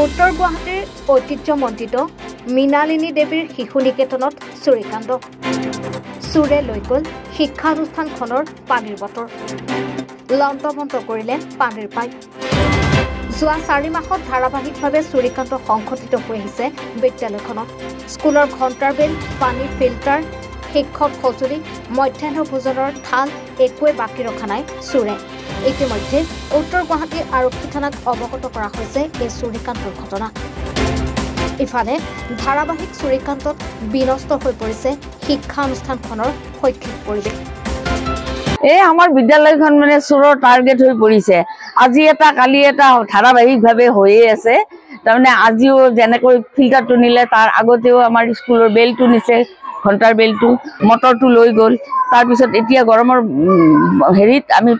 উত্তৰ গুৱাহাটীৰ ঐতিহ্যমণ্ডিত মৃণালিনী দেৱীৰ শিশু নিকেতনত চুৰিকাণ্ড। চুৰে লৈ গ'ল শিক্ষানুষ্ঠানখনৰ পানীৰ বটল। লণ্ডভণ্ড কৰিলে পানীৰ পাইপ। যোৱা 4 মাহত ধাৰাবাহিকভাৱে চুৰিকাণ্ড সংঘটিত হৈ আহিছে বিদ্যালয়খনত। স্কুলৰ ঘণ্টাৰ বেল, পানীৰ ফিল্টাৰ, শিক্ষক সঁজুলি, মধ্যাহ্ন ভোজনৰ থাল একোৱে বাকী ৰখা নাই চুৰে। ইতিমধ্যে উত্তৰ গুৱাহাটী আৰক্ষী থানাক অৱগত কৰা হৈছে এই চুৰিকাণ্ডৰ ঘটনা। ইফালে ধাৰাবাহিক চুৰিকাণ্ডত বিনষ্ট হৈ পৰিছে শিক্ষানুষ্ঠানখনৰ শৈক্ষিক পৰিৱেশ। আমাৰ বিদ্যালয়খন মানে চোৰৰ টাৰ্গেট হৈ পৰিছে। আজি এটা কালি এটা ধাৰাবাহিকভাৱে হৈয়ে আছে। তাৰমানে আজিও যেনেকৈ ফিল্টাৰটো নিলে তাৰ আগতেও আমাৰ স্কুলৰ বেলটো নিছে, ঘণ্টাৰ বেলটো, মটৰটো লৈ গ'ল। তাৰপিছত এতিয়া গৰমৰ হেৰিত আমি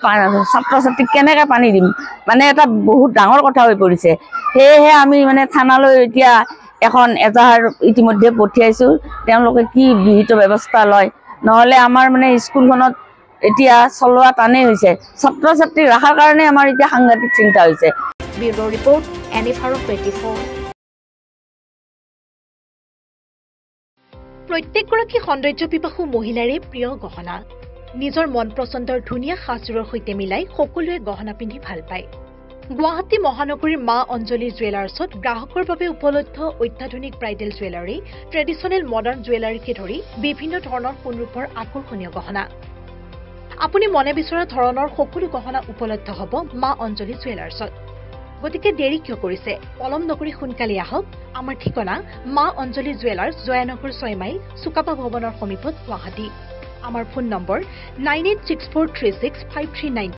ছাত্ৰ ছাত্ৰীক কেনেকৈ পানী দিম, মানে এটা বহুত ডাঙৰ কথা হৈ পৰিছে। সেয়েহে আমি মানে থানালৈ এতিয়া এখন এজাহাৰ ইতিমধ্যে পঠিয়াইছোঁ। তেওঁলোকে কি বিহিত ব্যৱস্থা লয়, নহ'লে আমাৰ মানে স্কুলখনত এতিয়া চলোৱা টানেই হৈছে। ছাত্ৰ ছাত্ৰী ৰখাৰ কাৰণে আমাৰ এতিয়া সাংঘাতিক চিন্তা হৈছে। Bureau' report, NF 24। প্ৰত্যেকগৰাকী সৌন্দৰ্য পিপাসু মহিলাৰে প্ৰিয় গহনা। নিজৰ মন পচন্দৰ ধুনীয়া সাজযোৰৰ সৈতে মিলাই সকলোৱে গহনা পিন্ধি ভাল পায়। গুৱাহাটী মহানগৰীৰ মা অঞ্জলি জুৱেলাৰ্ছত গ্ৰাহকৰ বাবে উপলব্ধ অত্যাধুনিক ব্ৰাইডেল জুৱেলাৰী, ট্ৰেডিশ্যনেল মডাৰ্ণ জুৱেলাৰীকে ধৰি বিভিন্ন ধৰণৰ সোণৰূপৰ আকৰ্ষণীয় গহনা। আপুনি মনে বিচৰা ধৰণৰ সকলো গহনা উপলব্ধ হ'ব মা অঞ্জলি জুৱেলাৰ্ছত। গতিকে দেৰি কিয় কৰিছে? পলম নকৰি সোনকালে আহক। আমাৰ ঠিকনা মা অঞ্জলি জুৱেলাৰ্ছ, জয়ানগৰ 6 মাইল, চুকাফা ভৱনৰ সমীপত, গুৱাহাটী। আমাৰ ফোন নম্বৰ 9864365392।